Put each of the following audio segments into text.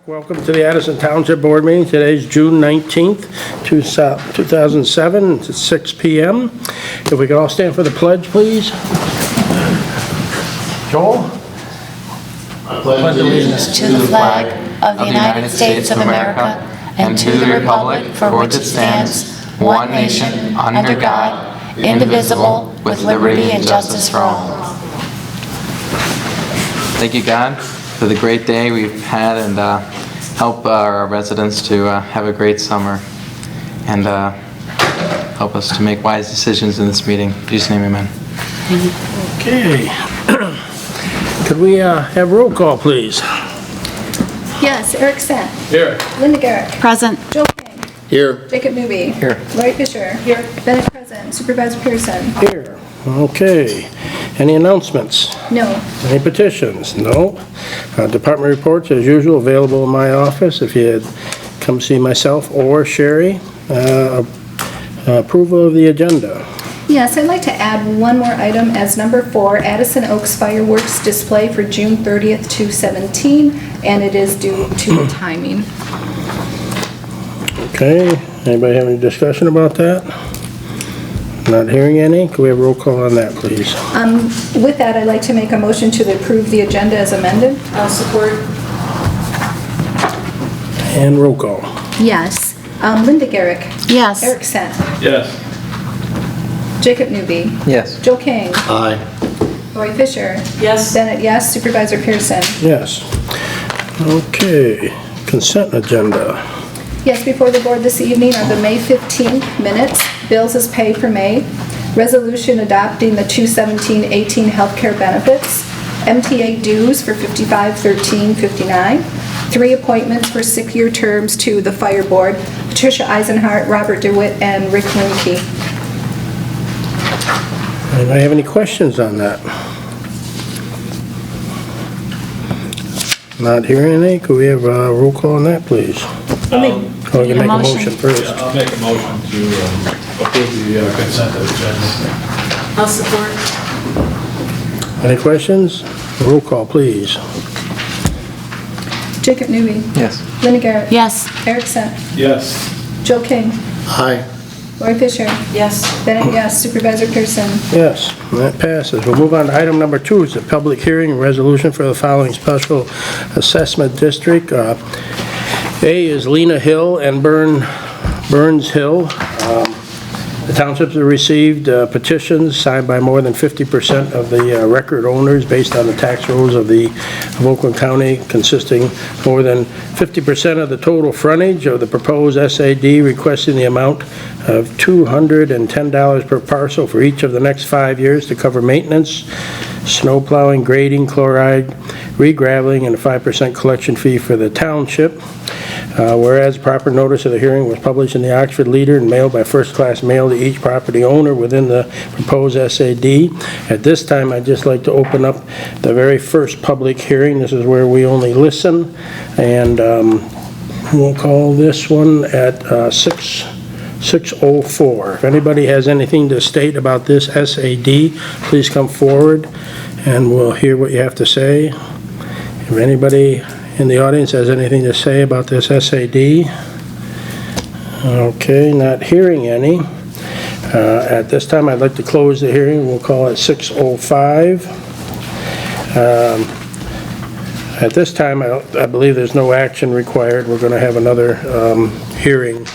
Welcome to the Addison Township Board meeting. Today's June 19th, 2007. It's 6 p.m. If we could all stand for the pledge, please. Joel? I pledge allegiance to the flag of the United States of America and to the republic for which it stands, one nation, under God, indivisible, with liberty and justice for all. Thank you, God, for the great day we've had, and help our residents to have a great summer, and help us to make wise decisions in this meeting. In Jesus' name, amen. Okay. Could we have roll call, please? Yes, Eric Sant. Here. Linda Garrett. Present. Joe King. Here. Jacob Newby. Here. Larry Fisher. Here. Bennett present. Supervisor Pearson. Here. Okay. Any announcements? No. Any petitions? No. Department reports, as usual, available in my office if you'd come see myself or Sherry. Approval of the agenda. Yes, I'd like to add one more item as number 4, Addison Oaks fireworks display for June 30th, 2017, and it is due to the timing. Okay. Anybody have any discussion about that? Not hearing any. Can we have a roll call on that, please? With that, I'd like to make a motion to approve the agenda as amended. I'll support. And roll call. Yes. Linda Garrett. Yes. Eric Sant. Yes. Jacob Newby. Yes. Joe King. Aye. Lori Fisher. Yes. Bennett, yes. Supervisor Pearson. Yes. Okay. Consent agenda. Yes, before the board this evening are the May 15th minutes, bills as paid for May, resolution adopting the 2017-18 healthcare benefits, MTA dues for 55-13-59, 3 appointments for 6-year terms to the fire board, Patricia Eisenhart, Robert DeWitt, and Rick Limke. Anybody have any questions on that? Not hearing any. Could we have a roll call on that, please? Oh, you make a motion first. Yeah, I'll make a motion to approve the consent agenda. I'll support. Any questions? Roll call, please. Jacob Newby. Yes. Linda Garrett. Yes. Eric Sant. Yes. Joe King. Aye. Lori Fisher. Yes. Bennett, yes. Supervisor Pearson. Yes, that passes. We'll move on to item number 2. It's a public hearing and resolution for the following special assessment district. A is Lena Hill and Burns Hill. The townships have received petitions signed by more than 50% of the record owners based on the tax rolls of Oakland County, consisting more than 50% of the total frontage of the proposed SAD, requesting the amount of $210 per parcel for each of the next 5 years to cover maintenance, snow plowing, grading, chloride, re-graveling, and a 5% collection fee for the township. Whereas proper notice of the hearing was published in the Oxford Leader and mailed by first-class mail to each property owner within the proposed SAD. At this time, I'd just like to open up the very first public hearing. This is where we only listen, and we'll call this one at 6:04. If anybody has anything to state about this SAD, please come forward, and we'll hear what you have to say. If anybody in the audience has anything to say about this SAD? Okay, not hearing any. At this time, I'd like to close the hearing. We'll call it 6:05. At this time, I believe there's no action required. We're going to have another hearing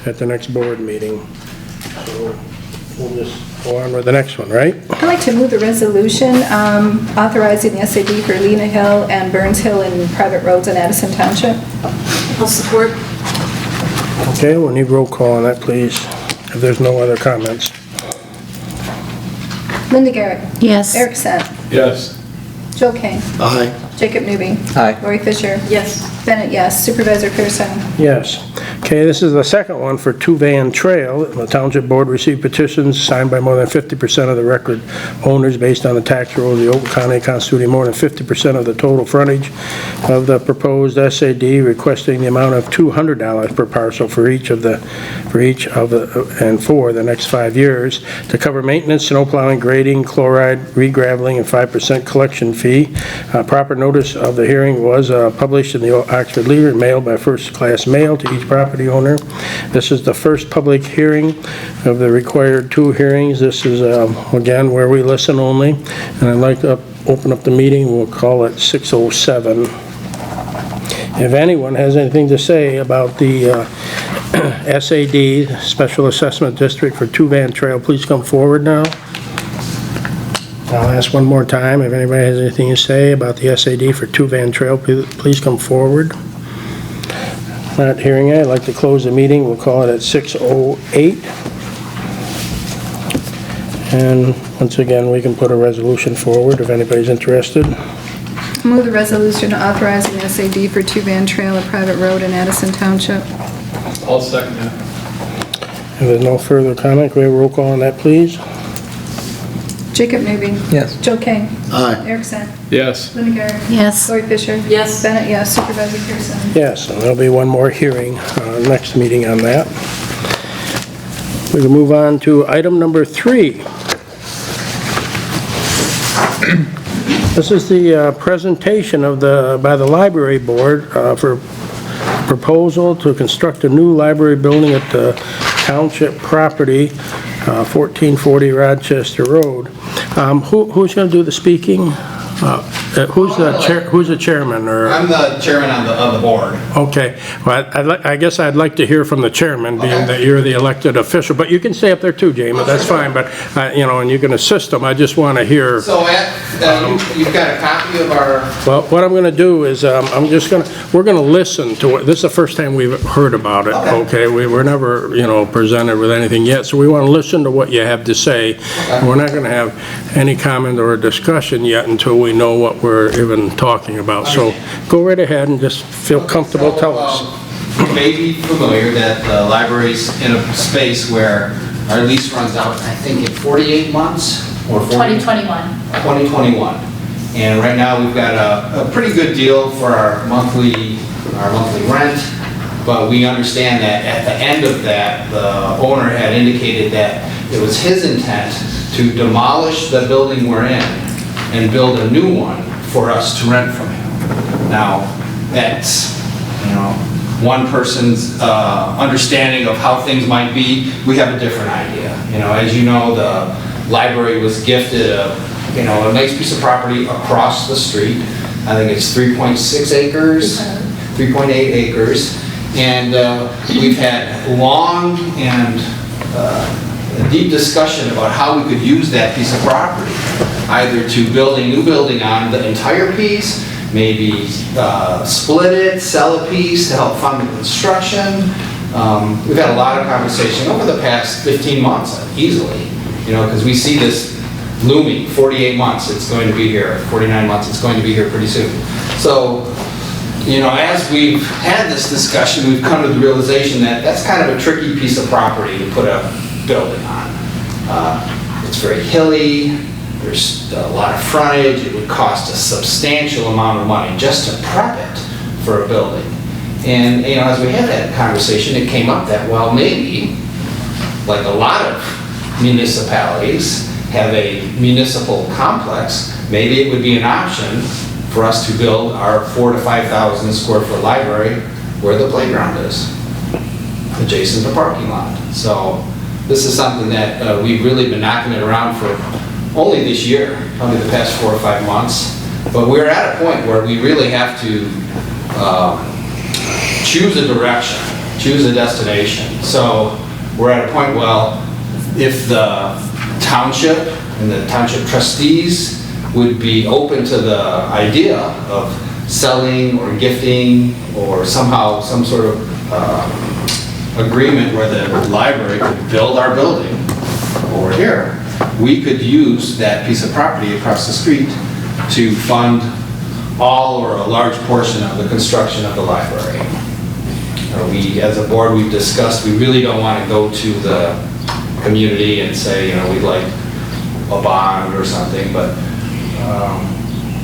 at the next board meeting. So we'll just go on with the next one, right? I'd like to move the resolution authorizing the SAD for Lena Hill and Burns Hill in private roads in Addison Township. I'll support. Okay, we'll need roll call on that, please, if there's no other comments. Linda Garrett. Yes. Eric Sant. Yes. Joe King. Aye. Jacob Newby. Aye. Lori Fisher. Yes. Bennett, yes. Supervisor Pearson. Yes. Okay, this is the second one for Two Van Trail. The Township Board received petitions signed by more than 50% of the record owners based on the tax roll of the Oakland County, constituting more than 50% of the total frontage of the proposed SAD, requesting the amount of $200 per parcel for each of the next 5 years to cover maintenance, snow plowing, grading, chloride, re-graveling, and 5% collection fee. Proper notice of the hearing was published in the Oxford Leader, mailed by first-class mail to each property owner. This is the first public hearing of the required 2 hearings. This is, again, where we listen only, and I'd like to open up the meeting. We'll call it 6:07. If anyone has anything to say about the SAD, Special Assessment District for 2 Van Trail, please come forward now. I'll ask one more time, if anybody has anything to say about the SAD for 2 Van Trail, please come forward. Not hearing it, I'd like to close the meeting. We'll call it at 6:08. And once again, we can put a resolution forward if anybody's interested. Move the resolution authorizing SAD for 2 Van Trail, a private road in Addison Township. I'll second that. If there's no further comment, can we have a roll call on that, please? Jacob Newby. Yes. Joe King. Aye. Eric San. Yes. Linda Garrett. Yes. Lori Fisher. Yes. Bennett, yes. Supervisor Pearson. Yes, and there'll be one more hearing, next meeting on that. We can move on to item number 3. This is the presentation of by the library board for proposal to construct a new library building at the Township property, 1440 Rochester Road. Who's going to do the speaking? Who's the chairman? Or I'm the chairman of the board. okay, well, I guess I'd like to hear from the chairman, being Okay. that you're the elected official. But you can stay up there too, Jamie. That's fine. But and you can assist them. I just want to hear. So you've got a copy of our, Well, what I'm going to do is, we're going to listen to it. This is the first time we've heard about it, okay? We were never, presented with anything yet, so we want to listen to what you have to say. We're not going to have any comment or discussion yet until we know what we're even talking about. So go right ahead and just feel comfortable, tell us. You may be familiar that the library's in a space where our lease runs out, I think, in 48 months or 2021. 2021. And right now, we've got a pretty good deal for our monthly rent, but we understand that at the end of that, the owner had indicated that it was his intent to demolish the building we're in and build a new one for us to rent from him. Now, that's, one person's understanding of how things might be. We have a different idea. As you know, the library was gifted a nice piece of property across the street. I think it's 3.6 acres, 3.8 acres. And we've had long and a deep discussion about how we could use that piece of property, either to build a new building on the entire piece, maybe split it, sell a piece to help fund the construction. We've had a lot of conversation over the past 15 months, easily, because we see this looming. 48 months, it's going to be here. 49 months, it's going to be here pretty soon. So, as we've had this discussion, we've come to the realization that that's kind of a tricky piece of property to put a building on. It's very hilly, there's a lot of frontage, it would cost a substantial amount of money just to prep it for a building. And, as we had that conversation, it came up that, well, maybe, like a lot of municipalities have a municipal complex, maybe it would be an option for us to build our 4,000 to 5,000 square foot library where the playground is, adjacent to the parking lot. So this is something that we've really been knocking it around for only this year, probably the past 4 or 5 months. But we're at a point where we really have to choose a direction, choose a destination. So we're at a point, well, if the township and the township trustees would be open to the idea of selling or gifting or somehow some sort of agreement where the library could build our building over here, we could use that piece of property across the street to fund all or a large portion of the construction of the library. We, as a board, we've discussed, we really don't want to go to the community and say, we'd like a bond or something, but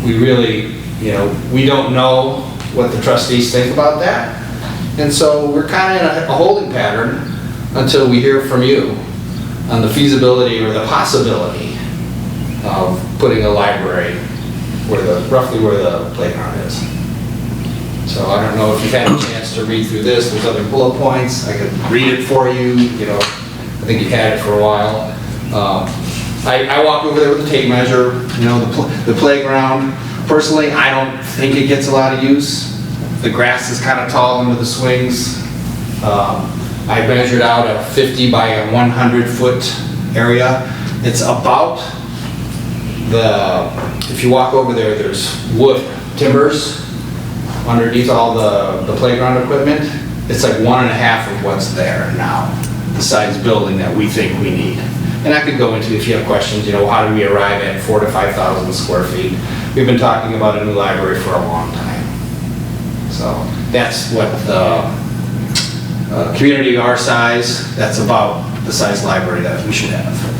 we really, we don't know what the trustees think about that. And so we're kind of in a holding pattern until we hear from you on the feasibility or the possibility of putting a library roughly where the playground is. So I don't know if you've had a chance to read through this, there's other bullet points, I could read it for you, I think you've had it for a while. I walk over there with a tape measure, the playground. Personally, I don't think it gets a lot of use. The grass is kind of tall under the swings. I measured out a 50 by a 100 foot area. It's about if you walk over there, there's wood, timbers underneath all the playground equipment. It's like 1.5 of what's there now, the size building that we think we need. And I could go into, if you have questions, how do we arrive at 4,000 to 5,000 square feet? We've been talking about a new library for a long time. So that's what the community our size, that's about the size library that we should have.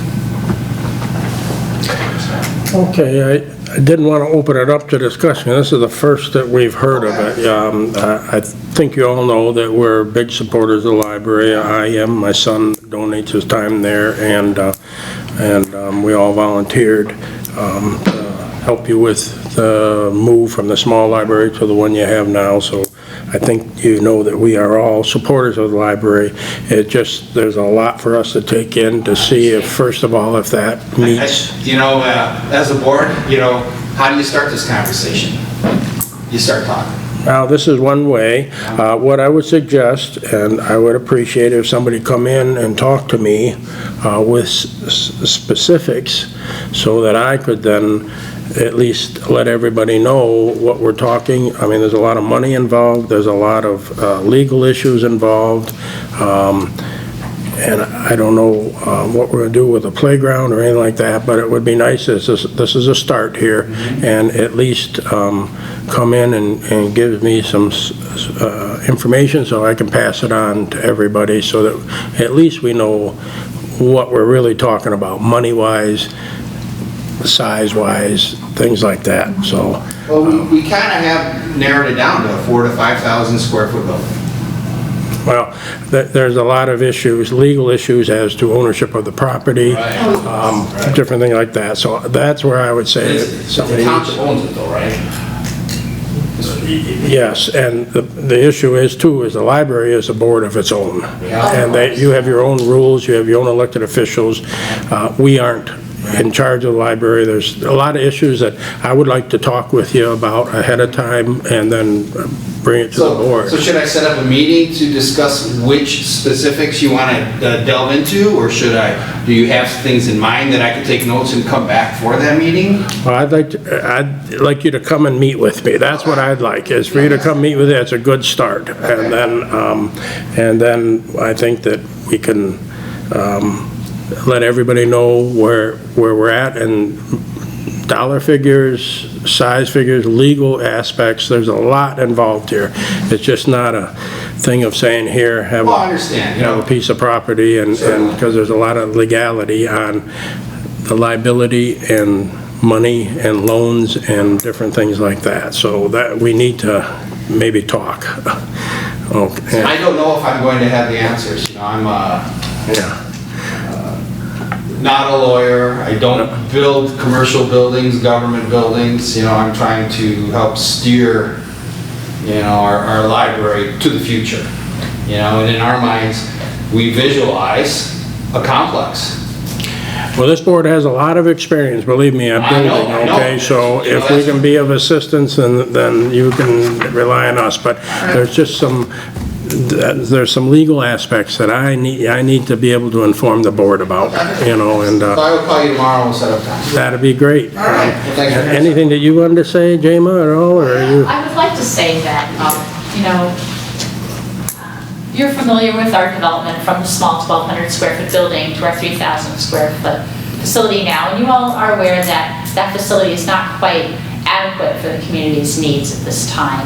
Okay, I didn't want to open it up to discussion. This is the first that we've heard of it. I think you all know that we're big supporters of the library. I am. My son donates his time there, and we all volunteered to help you with the move from the small library to the one you have now. So I think you know that we are all supporters of the library. There's a lot for us to take in to see if, first of all, if that meets. As a board, how do you start this conversation? You start talking. Now, this is one way. What I would suggest, and I would appreciate if somebody come in and talk to me with specifics so that I could then at least let everybody know what we're talking. I mean, there's a lot of money involved. There's a lot of legal issues involved. And I don't know what we're going to do with the playground or anything like that, but it would be nice, this is a start here, and at least come in and give me some information so I can pass it on to everybody so that at least we know what we're really talking about, money-wise, size-wise, things like that. So, well, we kind of have narrowed it down to a 4,000 to 5,000 square foot building. well, there's a lot of issues, legal issues as to ownership of the property, Right. different things like that. So that's where I would say The township owns it though, right? yes, and the issue is too, is the library is a board of its own. And you have your own rules, you have your own elected officials. We aren't in charge of the library. There's a lot of issues that I would like to talk with you about ahead of time and then bring it to the board. So should I set up a meeting to discuss which specifics you want to delve into, or do you have things in mind that I could take notes and come back for that meeting? Well, I'd like you to come and meet with me. That's what I'd like, is for you to come meet with me. It's a good start. And then I think that we can let everybody know where we're at, and dollar figures, size figures, legal aspects. There's a lot involved here. It's just not a thing of saying, here, have Well, I understand, a piece of property, and because there's a lot of legality on the liability and money and loans and different things like that. So that we need to maybe talk. Okay. I don't know if I'm going to have the answers. I'm not a lawyer. I don't build commercial buildings, government buildings. I'm trying to help steer, our library to the future. And in our minds, we visualize a complex. Well, this board has a lot of experience, believe me, at building, I know. okay? So if we can be of assistance, then you can rely on us. But there's just there's some legal aspects that I need to be able to inform the board about, and So I will call you tomorrow and set up time. that'd be great. All right. Well, thanks for Anything that you wanted to say, Jema, at all, or are you? I would like to say that, you're familiar with our development from the small 1,200 square foot building to our 3,000 square foot facility now, and you all are aware that that facility is not quite adequate for the community's needs at this time.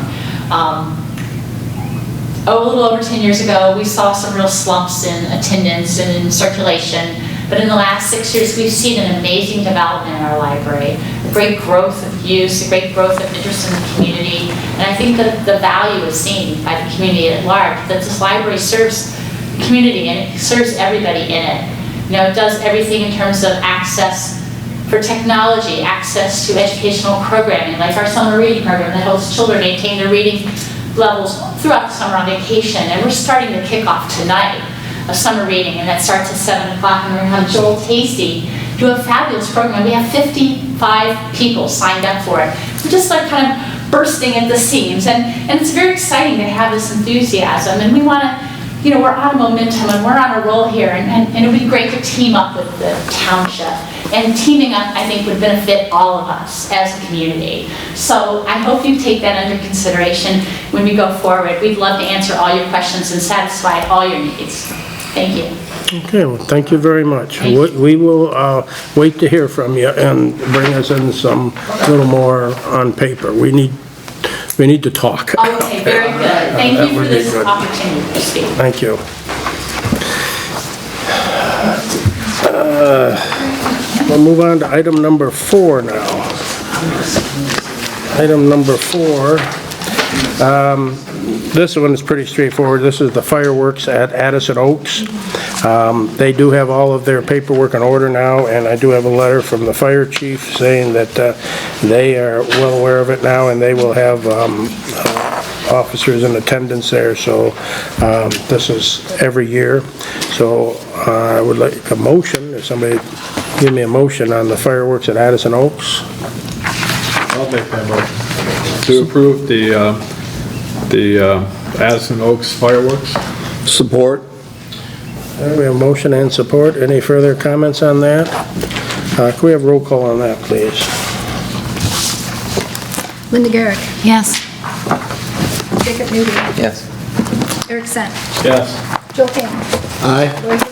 A little over 10 years ago, we saw some real slumps in attendance and in circulation, but in the last 6 years, we've seen an amazing development in our library, a great growth of use, a great growth of interest in the community, and I think that the value is seen by the community at large, that this library serves the community and it serves everybody in it. It does everything in terms of access for technology, access to educational programming, like our summer reading program that helps children maintain their reading levels throughout the summer on vacation, and we're starting to kick off tonight a summer reading, and that starts at 7 o'clock, and we're going to have Joel Tasty do a fabulous program. We have 55 people signed up for it. We're just like kind of bursting at the seams, and it's very exciting to have this enthusiasm, and we want to, we're on a momentum, and we're on a roll here, and it would be great to team up with the township. And teaming up, I think, would benefit all of us as a community. So I hope you take that under consideration when we go forward. We'd love to answer all your questions and satisfy all your needs. Thank you. Okay, well, thank you very much. We will wait to hear from you and bring us in some little more on paper. We need to talk. Okay, very good. Thank you for this opportunity to speak. Thank you. We'll move on to item number 4 now. Item number 4. This one is pretty straightforward. This is the fireworks at Addison Oaks. They do have all of their paperwork in order now, and I do have a letter from the fire chief saying that they are well aware of it now, and they will have officers in attendance there. So this is every year. So I would like a motion. If somebody give me a motion on the fireworks at Addison Oaks. I'll make that motion. To approve the Addison Oaks fireworks. Support. We have motion and support. Any further comments on that? Can we have roll call on that, please? Linda Garrick. Yes. Jacob Newby. Yes. Eric Sent. Yes. Joel King. Aye. Lori Fisher.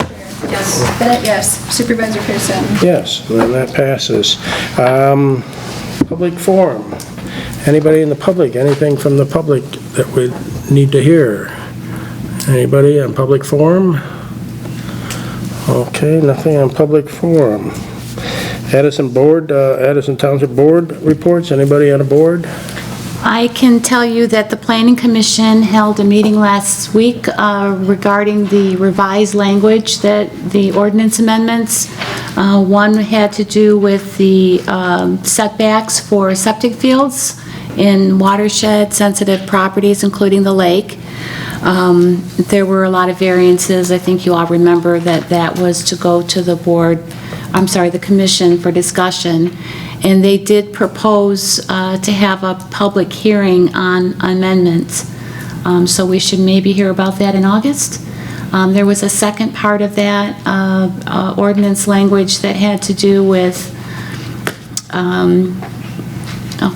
Yes. Bennett, yes. Supervisor Pearson. Yes, and that passes. Public forum. Anybody in the public, anything from the public that we need to hear? Anybody on public forum? Okay, nothing on public forum. Addison Township Board reports. Anybody on a board? I can tell you that the Planning Commission held a meeting last week regarding the revised language, that the ordinance amendments. One had to do with the setbacks for septic fields in watershed-sensitive properties, including the lake. There were a lot of variances. I think you all remember that was to go to the commission for discussion. And they did propose to have a public hearing on amendments. So we should maybe hear about that in August. There was a second part of that ordinance language that had to do with,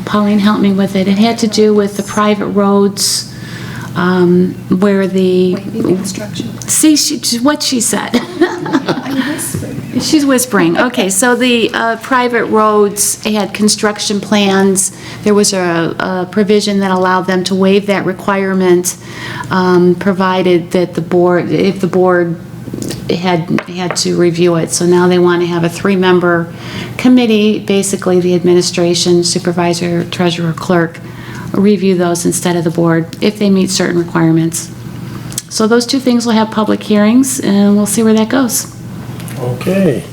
Pauline, help me with it. It had to do with the private roads where the... Construction. See, what she said. I'm whispering. She's whispering. Okay, so the private roads had construction plans. There was a provision that allowed them to waive that requirement, provided that if the board had to review it. So now they want to have a 3-member committee, basically the administration, supervisor, treasurer, clerk, review those instead of the board if they meet certain requirements. So those 2 things will have public hearings, and we'll see where that goes. Okay.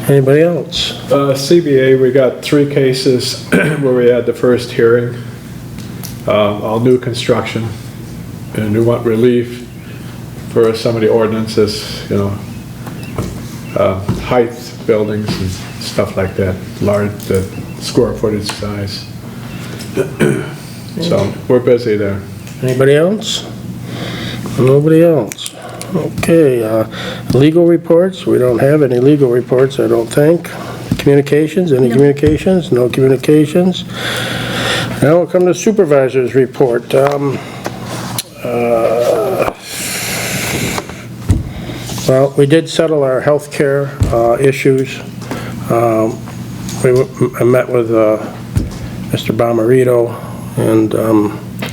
Anybody else? CBA, we got 3 cases where we had the first hearing. All new construction, and we want relief for some of the ordinances, height buildings and stuff like that, large, the square footage size. So we're busy there. Anybody else? Nobody else. Okay, legal reports. We don't have any legal reports, I don't think. Communications, any communications? No communications. Now we'll come to supervisor's report. Well, we did settle our health care issues. I met with Mr. Bomarito, and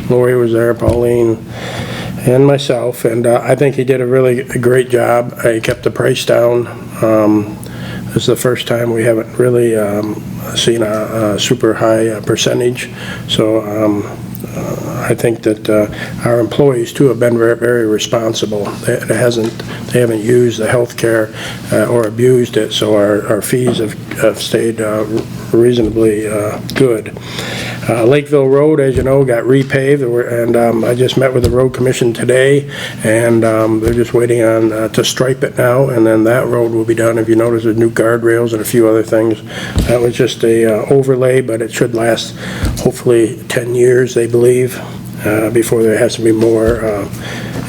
Lori was there, Pauline, and myself, and I think he did a really great job. He kept the price down. This is the first time we haven't really seen a super high percentage, so I think that our employees too have been very, very responsible. They haven't used the health care or abused it, so our fees have stayed reasonably good. Lakeville Road, as you know, got repaved, and I just met with the road commission today, and they're just waiting on, to stripe it now, and then that road will be done. If you notice, there's new guardrails and a few other things. That was just a overlay, but it should last hopefully 10 years, they believe, before there has to be more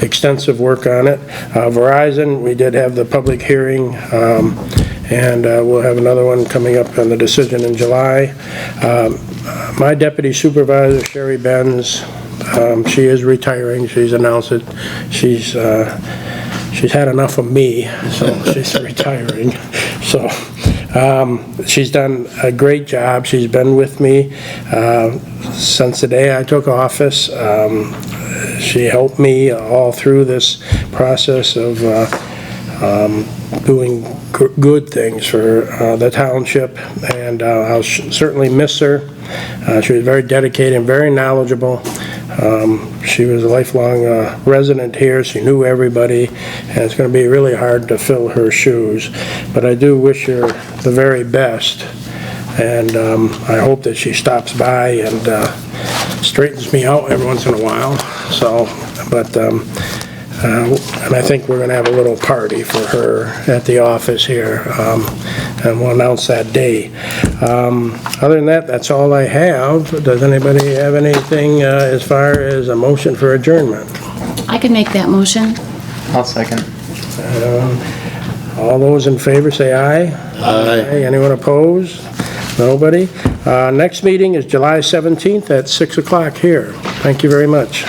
extensive work on it. Verizon, we did have the public hearing, and we'll have another one coming up on the decision in July. My deputy supervisor, Sherry Benz, she is retiring. She's announced it. She's had enough of me, so she's retiring. So she's done a great job. She's been with me since the day I took office. She helped me all through this process of doing good things for the township, and I'll certainly miss her. She was very dedicated and very knowledgeable. She was a lifelong resident here. She knew everybody, and it's going to be really hard to fill her shoes. But I do wish her the very best, and I hope that she stops by and straightens me out every once in a while. So, but and I think we're going to have a little party for her at the office here, and we'll announce that day. Other than that, that's all I have. Does anybody have anything as far as a motion for adjournment? I can make that motion. I'll second. All those in favor say aye. Aye. Anyone opposed? Nobody. Next meeting is July 17th at 6 o'clock here. Thank you very much.